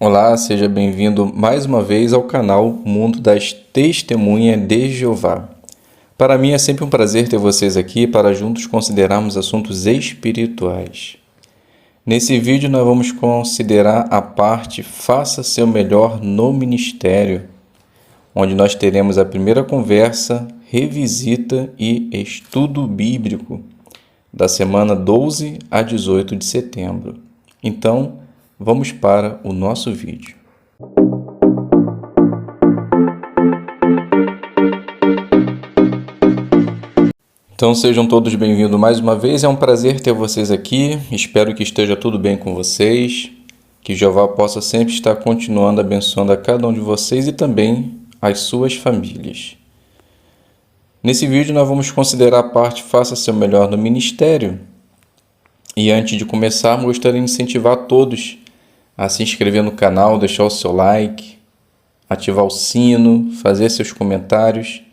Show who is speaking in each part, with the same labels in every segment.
Speaker 1: Olá, seja bem-vindo mais uma vez ao canal Mundo das Testemunhas de Jeová. Para mim é sempre um prazer ter vocês aqui para juntos considerarmos assuntos espirituais. Nesse vídeo nós vamos considerar a parte Faça seu melhor no ministério, onde nós teremos a primeira conversa, revisita e estudo bíblico da semana 12 a 18 de setembro. Então, vamos para o nosso vídeo. Então sejam todos bem-vindos mais uma vez, é um prazer ter vocês aqui, espero que esteja tudo bem com vocês, que Jeová possa sempre estar continuando abençoando a cada um de vocês e também as suas famílias. Nesse vídeo nós vamos considerar a parte Faça seu melhor no ministério. E antes de começar, gostaria de incentivar todos a se inscrever no canal, deixar o seu like, ativar o sino, fazer seus comentários,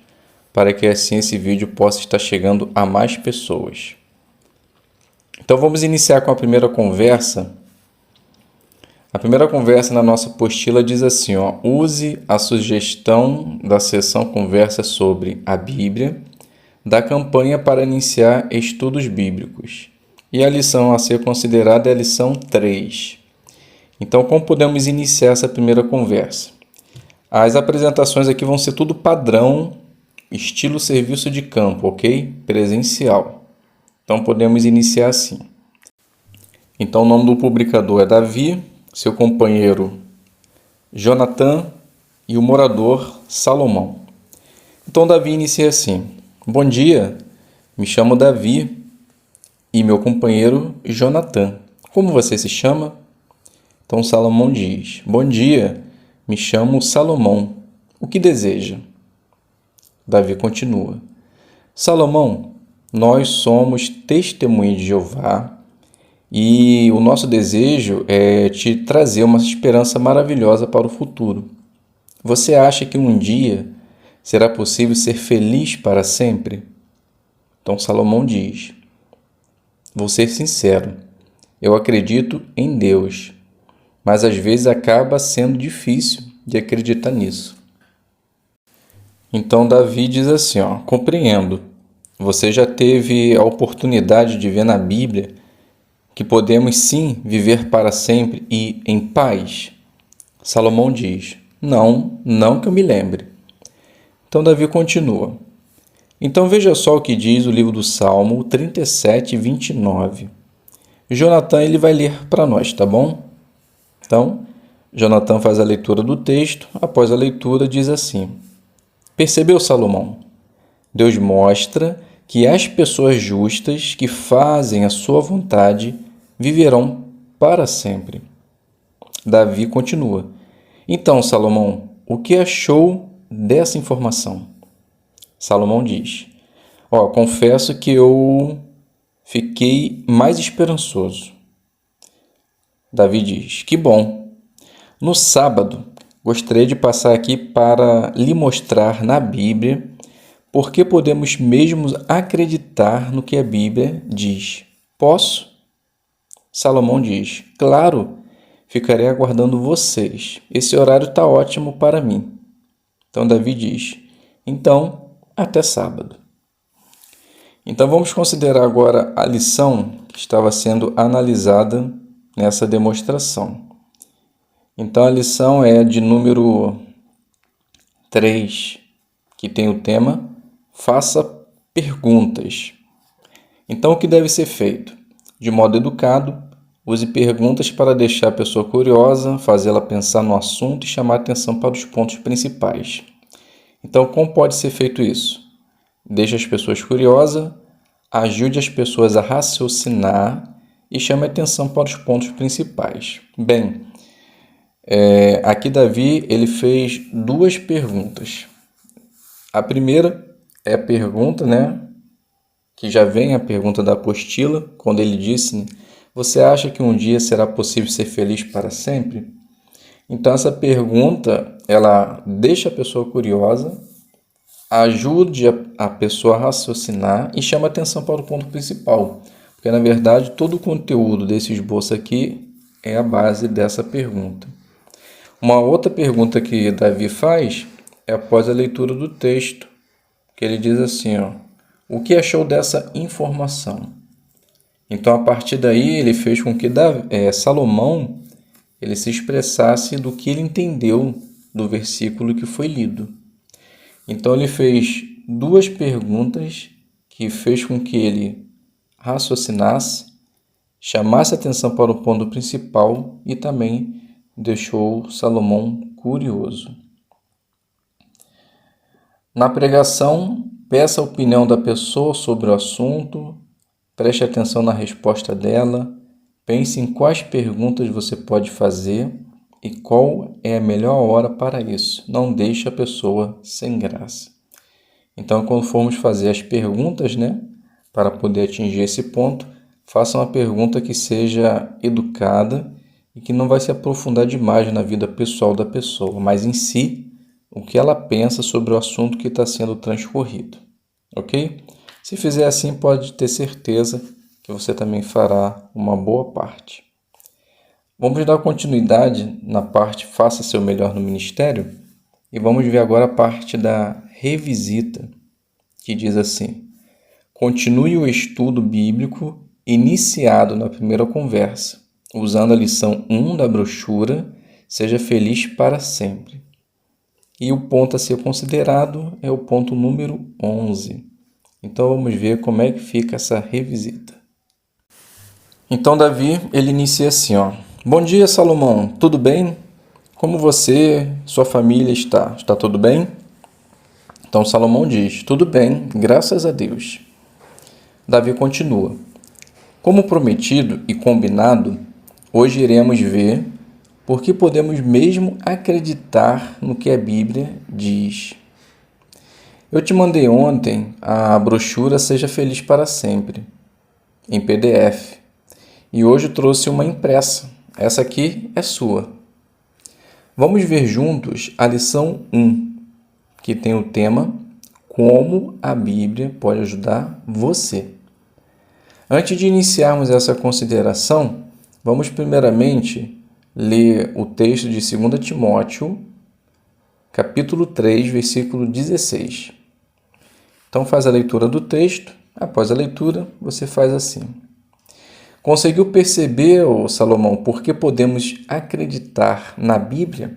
Speaker 1: para que assim esse vídeo possa estar chegando a mais pessoas. Então vamos iniciar com a primeira conversa. A primeira conversa na nossa apostila diz assim, use a sugestão da seção Conversa sobre a Bíblia da campanha para iniciar estudos bíblicos. E a lição a ser considerada é a lição 3. Então, como podemos iniciar essa primeira conversa? As apresentações aqui vão ser tudo padrão, estilo serviço de campo, ok? Presencial. Então, podemos iniciar assim. Então, o nome do publicador é Davi, seu companheiro Jonathan e o morador Salomão. Então, Davi inicia assim. Bom dia, me chamo Davi e meu companheiro Jonathan. Como você se chama? Então Salomão diz, bom dia, me chamo Salomão, o que deseja? Davi continua, Salomão, nós somos testemunhas de Jeová e o nosso desejo é te trazer uma esperança maravilhosa para o futuro. Você acha que um dia será possível ser feliz para sempre? Então Salomão diz, vou ser sincero, eu acredito em Deus, mas às vezes acaba sendo difícil de acreditar nisso. Então Davi diz assim, compreendo, você já teve a oportunidade de ver na Bíblia que podemos sim viver para sempre e em paz? Salomão diz, não que eu me lembre. Então Davi continua, então veja só o que diz o livro do Salmo 37, 29. Jonathan ele vai ler para nós, tá bom? Então, Jonathan faz a leitura do texto, após a leitura diz assim, percebeu Salomão? Deus mostra que as pessoas justas que fazem a sua vontade viverão para sempre. Davi continua, então Salomão, o que achou dessa informação? Salomão diz, confesso que eu fiquei mais esperançoso. Davi diz, que bom. No sábado, gostaria de passar aqui para lhe mostrar na Bíblia por que podemos mesmo acreditar no que a Bíblia diz. Posso? Salomão diz, claro, ficarei aguardando vocês. Esse horário está ótimo para mim. Então Davi diz, então, até sábado. Então vamos considerar agora a lição que estava sendo analisada nessa demonstração. Então a lição é de número 3, que tem o tema Faça perguntas. Então o que deve ser feito? De modo educado, use perguntas para deixar a pessoa curiosa, fazê-la pensar no assunto e chamar a atenção para os pontos principais. Então como pode ser feito isso? Deixe as pessoas curiosas, ajude as pessoas a raciocinar e chame a atenção para os pontos principais. Bem, aqui Davi ele fez duas perguntas. A primeira é a pergunta, que já vem a pergunta da apostila, quando ele disse, você acha que um dia será possível ser feliz para sempre? Então essa pergunta, ela deixa a pessoa curiosa, ajude a pessoa a raciocinar e chama atenção para o ponto principal. Porque, na verdade, todo o conteúdo desse esboço aqui é a base dessa pergunta. Uma outra pergunta que Davi faz é após a leitura do texto, que ele diz assim, ó, o que achou dessa informação? Então, a partir daí, ele fez com que Salomão ele se expressasse do que ele entendeu do versículo que foi lido. Então, ele fez duas perguntas que fez com que ele raciocinasse, chamasse atenção para o ponto principal e também deixou Salomão curioso. Na pregação, peça a opinião da pessoa sobre o assunto, preste atenção na resposta dela, pense em quais perguntas você pode fazer e qual é a melhor hora para isso. Não deixe a pessoa sem graça. Então, quando formos fazer as perguntas, para poder atingir esse ponto, faça uma pergunta que seja educada e que não vai se aprofundar demais na vida pessoal da pessoa, mas em si, o que ela pensa sobre o assunto que está sendo transcorrido. Ok? Se fizer assim, pode ter certeza que você também fará uma boa parte. Vamos dar continuidade na parte Faça Seu Melhor no Ministério e vamos ver agora a parte da revisita, que diz assim: continue o estudo bíblico iniciado na primeira conversa, usando a lição 1 da brochura Seja Feliz para Sempre. E o ponto a ser considerado é o ponto número 11. Então vamos ver como é que fica essa revisita. Então Davi, ele inicia assim, ó. Bom dia, Salomão, tudo bem? Como você, sua família está? Está tudo bem? Então Salomão diz, tudo bem, graças a Deus. Davi continua. Como prometido e combinado, hoje iremos ver por que podemos mesmo acreditar no que a Bíblia diz. Eu te mandei ontem a brochura Seja Feliz para Sempre, em PDF, e hoje trouxe uma impressa. Essa aqui é sua. Vamos ver juntos a lição 1, que tem o tema Como a Bíblia pode ajudar você. Antes de iniciarmos essa consideração, vamos primeiramente ler o texto de 2 Timóteo, capítulo 3, versículo 16. Então faz a leitura do texto, após a leitura você faz assim. Conseguiu perceber, Salomão, por que podemos acreditar na Bíblia?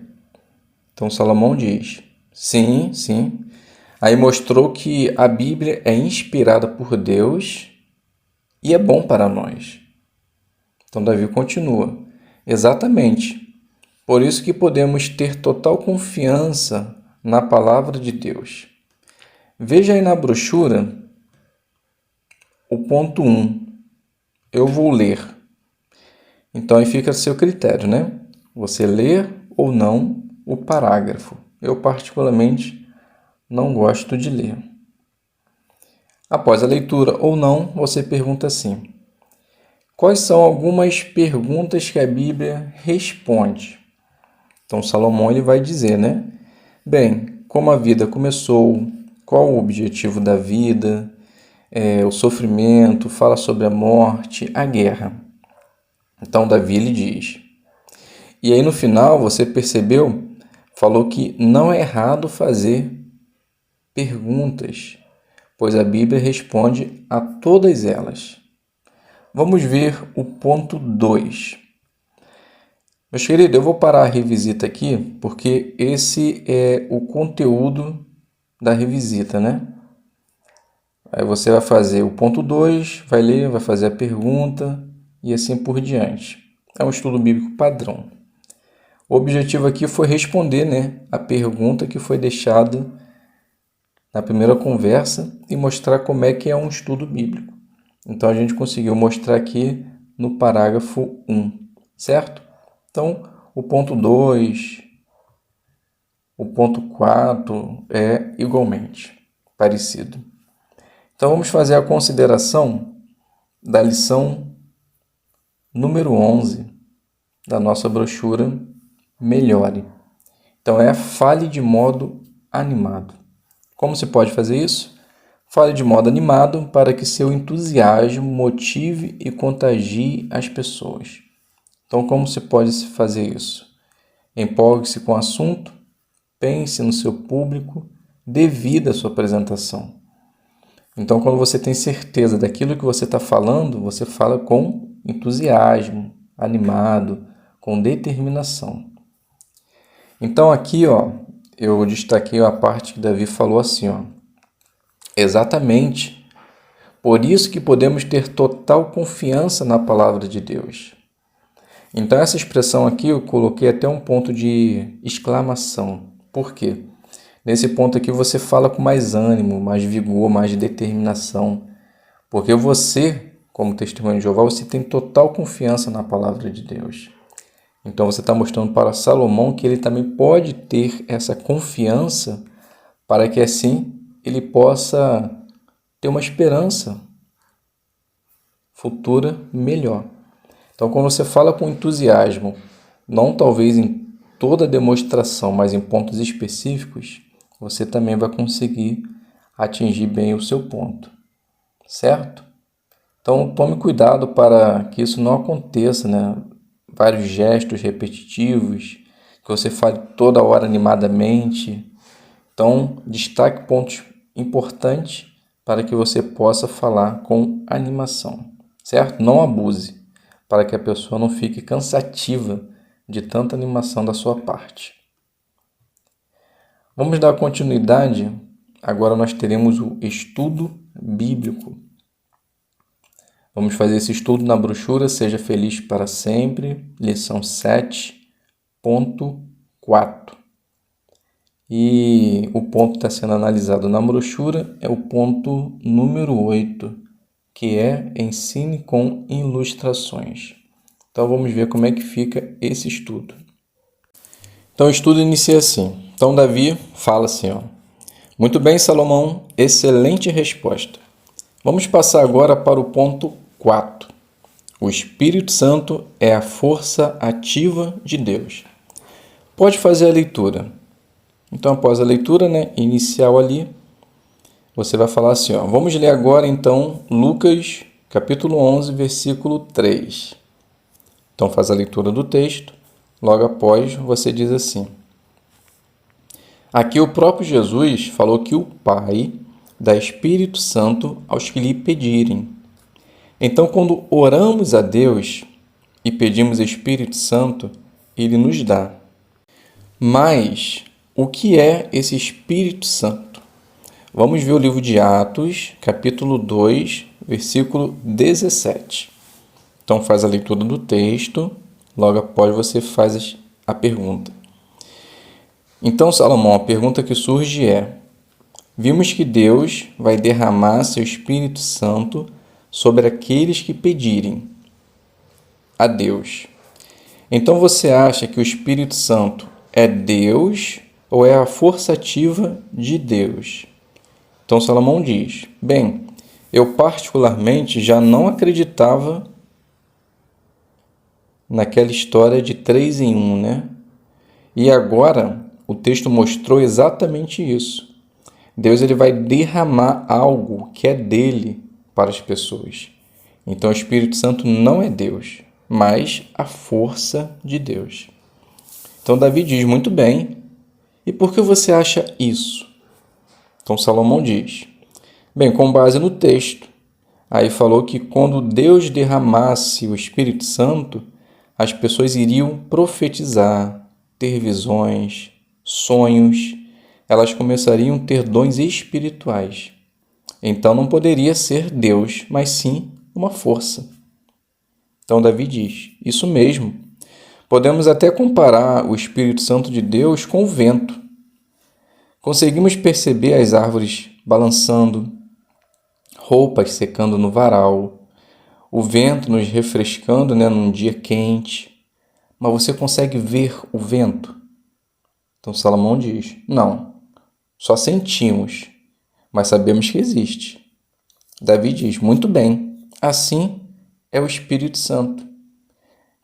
Speaker 1: Então Salomão diz, sim. Aí mostrou que a Bíblia é inspirada por Deus e é bom para nós. Então Davi continua, exatamente. Por isso que podemos ter total confiança na palavra de Deus. Veja aí na brochura o ponto 1. Eu vou ler. Então aí fica a seu critério, Você lê ou não o parágrafo. Eu particularmente não gosto de ler. Após a leitura ou não, você pergunta assim: quais são algumas perguntas que a Bíblia responde? Então Salomão ele vai dizer, Bem, como a vida começou, qual o objetivo da vida, o sofrimento, fala sobre a morte, a guerra. Então Davi ele diz. E aí no final, você percebeu? Falou que não é errado fazer perguntas, pois a Bíblia responde a todas elas. Vamos ver o ponto 2. Meus queridos, eu vou parar a revisita aqui, porque esse é o conteúdo da revisita, Aí você vai fazer o ponto 2, vai ler, vai fazer a pergunta e assim por diante. É um estudo bíblico padrão. O objetivo aqui foi responder, a pergunta que foi deixada na primeira conversa e mostrar como é que é um estudo bíblico. Então a gente conseguiu mostrar aqui no parágrafo 1, certo? Então, o ponto 2, o ponto 4 é igualmente parecido. Então, vamos fazer a consideração da lição número 11 da nossa brochura Melhore. Então, fale de modo animado. Como se pode fazer isso? Fale de modo animado para que seu entusiasmo motive e contagie as pessoas. Então, como se pode fazer isso? Empolgue-se com o assunto, pense no seu público, dê vida à sua apresentação. Então, quando você tem certeza daquilo que você está falando, você fala com entusiasmo, animado, com determinação. Então, aqui, eu destaquei a parte que Davi falou assim, exatamente. Por isso que podemos ter total confiança na palavra de Deus. Então, essa expressão aqui eu coloquei até um ponto de exclamação. Por quê? Nesse ponto aqui você fala com mais ânimo, mais vigor, mais determinação. Porque você, como testemunho de Jeová, você tem total confiança na palavra de Deus. Então você está mostrando para Salomão que ele também pode ter essa confiança para que assim ele possa ter uma esperança futura melhor. Então, quando você fala com entusiasmo, não talvez em toda a demonstração, mas em pontos específicos, você também vai conseguir atingir bem o seu ponto, certo? Então, tome cuidado para que isso não aconteça, né? Vários gestos repetitivos, que você fale toda hora animadamente. Então, destaque pontos importantes para que você possa falar com animação, certo? Não abuse, para que a pessoa não fique cansativa de tanta animação da sua parte. Vamos dar continuidade. Agora nós teremos o estudo bíblico. Vamos fazer esse estudo na brochura Seja Feliz para Sempre, lição 7.4. E o ponto que está sendo analisado na brochura é o ponto número 8, que é Ensine com ilustrações. Então vamos ver como é que fica esse estudo. Então o estudo inicia assim. Então Davi fala assim, Muito bem, Salomão, excelente resposta. Vamos passar agora para o ponto 4. O Espírito Santo é a força ativa de Deus. Pode fazer a leitura. Então, após a leitura, inicial ali, você vai falar assim, Vamos ler agora, então, Lucas, capítulo 11, versículo 3. Então, faz a leitura do texto. Logo após, você diz assim. Aqui o próprio Jesus falou que o Pai dá Espírito Santo aos que lhe pedirem. Então, quando oramos a Deus e pedimos Espírito Santo, Ele nos dá. Mas o que é esse Espírito Santo? Vamos ver o livro de Atos, capítulo 2, versículo 17. Então, faz a leitura do texto, logo após você faz a pergunta. Então, Salomão, a pergunta que surge é: vimos que Deus vai derramar seu Espírito Santo sobre aqueles que pedirem a Deus. Então, você acha que o Espírito Santo é Deus ou é a força ativa de Deus? Então, Salomão diz: bem, eu particularmente já não acreditava naquela história de 3 em 1, E agora o texto mostrou exatamente isso. Deus ele vai derramar algo que é dele para as pessoas. Então o Espírito Santo não é Deus, mas a força de Deus. Então Davi diz, muito bem, e por que você acha isso? Então Salomão diz, bem, com base no texto, aí falou que quando Deus derramasse o Espírito Santo, as pessoas iriam profetizar, ter visões, sonhos, elas começariam a ter dons espirituais. Então não poderia ser Deus, mas sim uma força. Então Davi diz, isso mesmo. Podemos até comparar o Espírito Santo de Deus com o vento. Conseguimos perceber as árvores balançando, roupas secando no varal, o vento nos refrescando num dia quente. Mas você consegue ver o vento? Então Salomão diz, não, só sentimos, mas sabemos que existe. Davi diz, muito bem, assim é o Espírito Santo,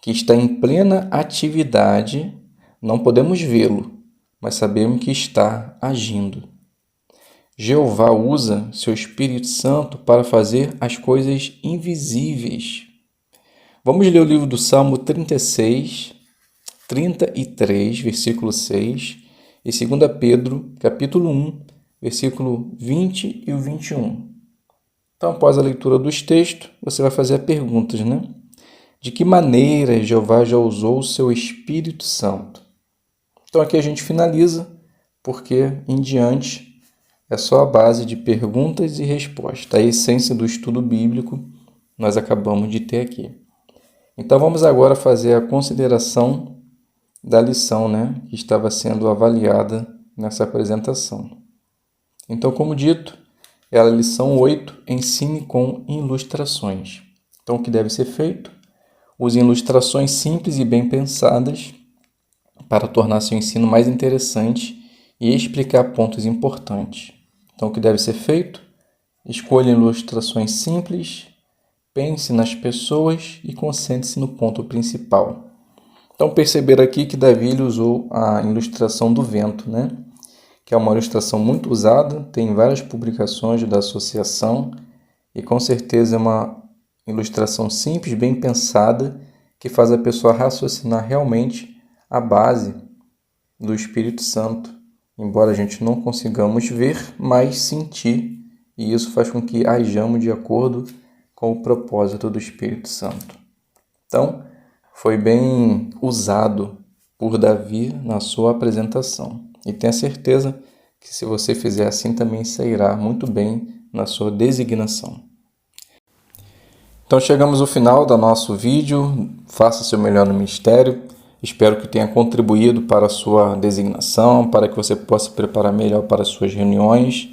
Speaker 1: que está em plena atividade, não podemos vê-lo, mas sabemos que está agindo. Jeová usa seu Espírito Santo para fazer as coisas invisíveis. Vamos ler o livro do Salmo 36, 33, versículo 6, e 2 Pedro, capítulo 1, versículo 20 e o 21. Então, após a leitura dos textos, você vai fazer as perguntas, né? De que maneira Jeová já usou o seu Espírito Santo? Então, aqui a gente finaliza, porque em diante é só a base de perguntas e respostas. A essência do estudo bíblico nós acabamos de ter aqui. Então, vamos agora fazer a consideração da lição, né, que estava sendo avaliada nessa apresentação. Então, como dito, é a lição 8, ensine com ilustrações. Então, o que deve ser feito? Use ilustrações simples e bem pensadas para tornar seu ensino mais interessante e explicar pontos importantes. Então, o que deve ser feito? Escolha ilustrações simples, pense nas pessoas e concentre-se no ponto principal. Então, perceber aqui que Davi usou a ilustração do vento, né? Que é uma ilustração muito usada, tem várias publicações da associação e com certeza é uma ilustração simples, bem pensada, que faz a pessoa raciocinar realmente a base do Espírito Santo, embora a gente não consigamos ver, mas sentir, e isso faz com que hajamos de acordo com o propósito do Espírito Santo. Então, foi bem usado por Davi na sua apresentação. E tenha certeza que se você fizer assim também sairá muito bem na sua designação. Então chegamos ao final do nosso vídeo. Faça seu melhor no ministério. Espero que tenha contribuído para a sua designação, para que você possa preparar melhor para as suas reuniões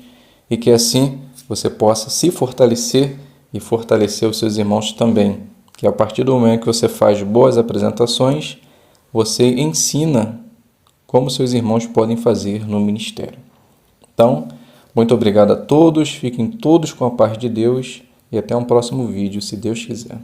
Speaker 1: e que assim você possa se fortalecer e fortalecer os seus irmãos também. Que a partir do momento que você faz boas apresentações, você ensina como seus irmãos podem fazer no ministério. Então, muito obrigado a todos, fiquem todos com a paz de Deus e até um próximo vídeo, se Deus quiser.